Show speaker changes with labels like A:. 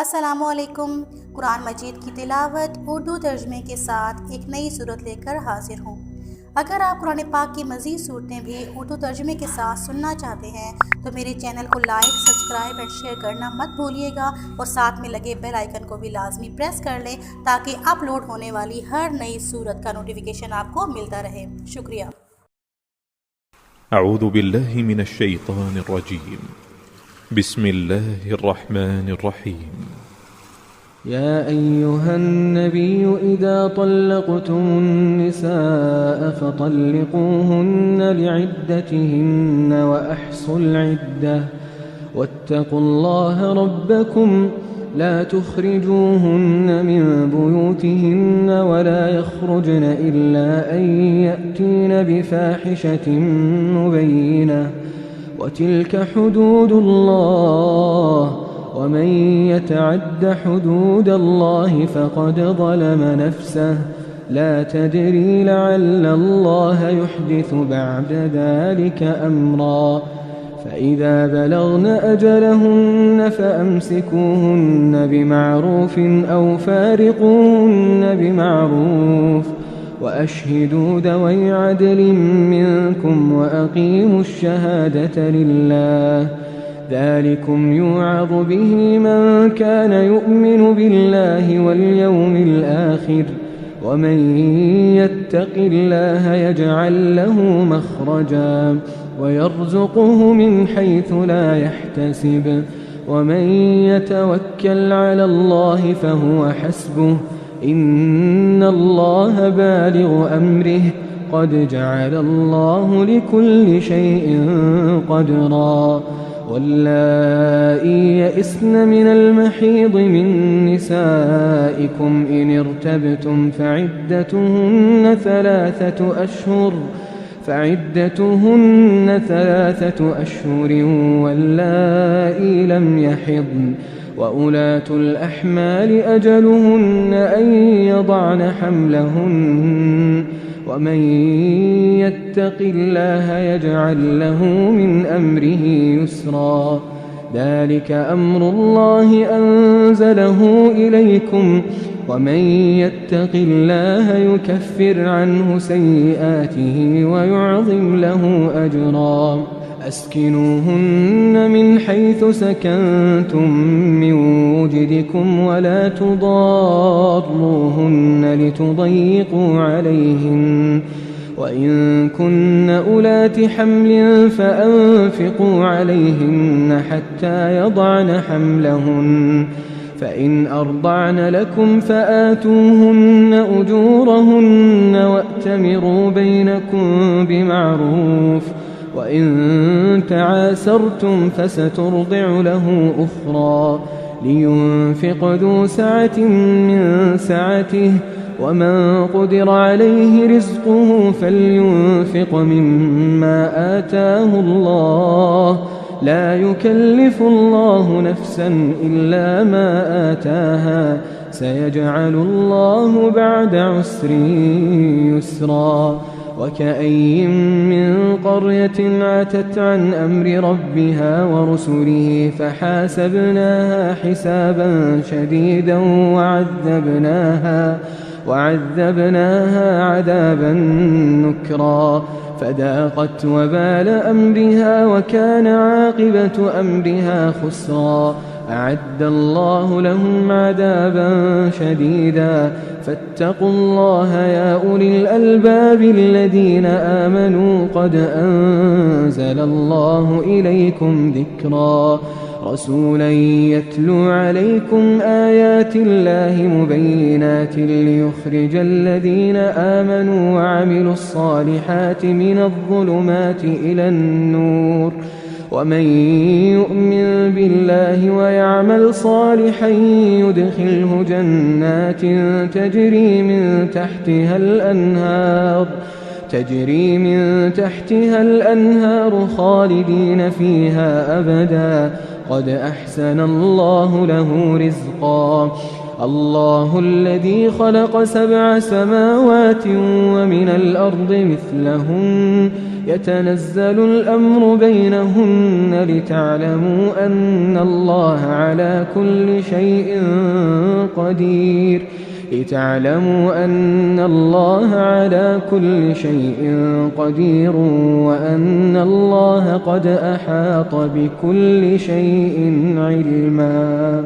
A: अस्सलामुअलैकुम। कुरान मजीद की तिलावत उर्दू तर्जमे के साथ एक नई सूरत लेकर हाजिर हूँ। अगर आप कुरान पाक की मज़ीद सूरतें भी उर्दू तर्जमे के साथ सुनना चाहते हैं तो मेरे चैनल को लाइक, सब्सक्राइब एंड शेयर करना मत भूलिएगा और साथ में लगे बेल आइकन को भी लाजमी प्रेस कर लें ताकि अपलोड होने वाली हर नई सूरत का नोटिफिकेशन आपको मिलता रहे। शुक्रिया।
B: अऊज़ु बिल्लाहि मिनश शैतानिर रजीम। बिस्मिल्लाहिर रहमानिर रहीम।
C: या अय्युहन्नबिय्यु इज़ा तल्लक़्तुमुन्निसाअ फ़तल्लिक़ूहुन्ना लि'iद्दतिहिन्ना व अह्सुल इद्दह वत्तक़ुल्लाहा रब्बकुम ला तुख़रिजूहुन्ना मिन बुयूतिहिन्ना व ला यख़रुजन इल्ला अन यअतीन बिफ़ाहिशतिन मुबय्यिनह वतिल्क हुदूदुल्लाह वमन यतअद्द हुदूदल्लाहि फ़क़द ज़लम नफ़्सह ला तदरी लअल्लल्लाह युहदिथु बअद ज़ालिक अम्रा फ़इज़ा बलग़न अजलहुन्न फ़अम्सिकूहुन्न बिमअरूफ़ औ फ़ारिक़ूहुन्न बिमअरूफ़ वअशहिदू ज़वै अदलिन मिनकुम वअक़ीमू الشهادة लिल्लाह ذلكم يوعظ به من كان يؤمن بالله واليوم الآخر ومن يتق الله يجعل له مخرجا ويرزقه من حيث لا يحتسب ومن يتوكل على الله فهو حسبه إن الله بالغ أمره قد جعل الله لكل شيء قدرا واللائي يئسن من المحيض من نسائكم إن ارتبتم فعدتهن ثلاثة أشهر واللائي لم يحضن وأولاة الأحمال أجلهن أن يضعن حملهن ومن يتق الله يجعل له من أمره يسرا ذلك أمر الله أنزله إليكم ومن يتق الله يكفر عنه سيئاته ويعظم له أجرا أسكنوهن من حيث سكنتم من وجدكم ولا تضاروهن لتضيقوا عليهن وإن كن أولات حمل فأنفقوا عليهن حتى يضعن حملهن فإن أرضعن لكم فآتوهن أجورهن وأتمروا بينكم بمعروف وإن تعاسرتم فسترضع له أخرى لينفق ذو سعة من سعته ومن قدر عليه رزقه فلينفق مما آتاه الله لا يكلف الله نفسا إلا ما آتاها سيجعل الله بعد عسر يسرا وكأي من قرية عتت عن أمر ربها ورسله فحاسبناها حسابا شديدا وعذبناها عذابا نكرا فذاقت وبال أمرها وكان عاقبة أمرها خسرا أعد الله لهم عذابا شديدا فاتقوا الله يا أولي الألباب الذين آمنوا قد أنزل الله إليكم ذكرا رسولا يتلو عليكم آيات الله مبينات ليخرج الذين آمنوا وعملوا الصالحات من الظلمات إلى النور ومن يؤمن بالله ويعمل صالحا يدخله جنات تجري من تحتها الأنهار خالدين فيها أبدا قد أحسن الله له رزقا الله الذي خلق 7 سماوات ومن الأرض مثلهن يتنزل الأمر بينهن لتعلموا أن الله على كل شيء قدير وأن الله قد أحاط بكل شيء علما.